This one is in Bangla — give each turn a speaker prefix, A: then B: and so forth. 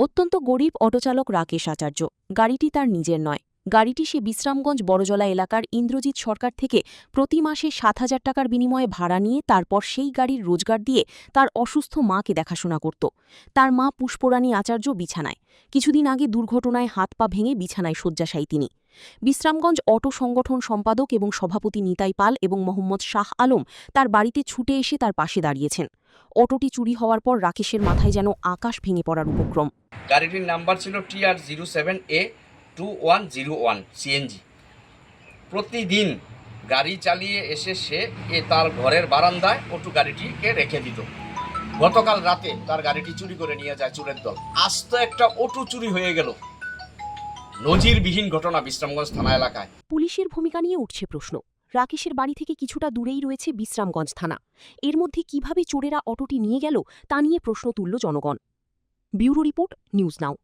A: অত্যন্ত গরিব অটোচালক রাকেশ আচার্য। গাড়িটি তার নিজের নয়। গাড়িটি সে বিশ্রামগঞ্জ বড়জলা এলাকার ইন্দ্রজিৎ সরকার থেকে প্রতি মাসে ৭,০০০ টাকার বিনিময়ে ভাড়া নিয়ে তারপর সেই গাড়ির রোজগার দিয়ে তার অসুস্থ মাকে দেখাশোনা করত। তার মা পুষ্পরানী আচার্য বিছানায়। কিছুদিন আগে দুর্ঘটনায় হাত পা ভেঙে বিছানায় শয্যাশায়ী তিনি। বিশ্রামগঞ্জ অটো সংগঠন সম্পাদক এবং সভাপতি নিতাই পাল এবং মোহাম্মদ শাহ আলম তার বাড়িতে ছুটে এসে তার পাশে দাঁড়িয়েছেন। অটোটি চুরি হওয়ার পর রাকেশের মাথায় যেন আকাশ ভেঙে পড়ার উপক্রম।
B: গাড়িটির নাম্বার ছিল TR07A2101 সিএনজি। প্রতিদিন গাড়ি চালিয়ে এসে সে তার ঘরের বারান্দায় অটো গাড়িটিকে রেখে দিত। গতকাল রাতে তার গাড়িটি চুরি করে নিয়ে যায় চোরের দল। আস্ত একটা অটো চুরি হয়ে গেল। নজিরবিহীন ঘটনা বিশ্রামগঞ্জ থানা এলাকায়।
A: পুলিশের ভূমিকা নিয়ে উঠছে প্রশ্ন। রাকেশের বাড়ি থেকে কিছুটা দূরেই রয়েছে বিশ্রামগঞ্জ থানা। এর মধ্যে কিভাবে চোরেরা অটোটি নিয়ে গেল তা নিয়ে প্রশ্ন তুলল জনগণ। Bureau report, news now.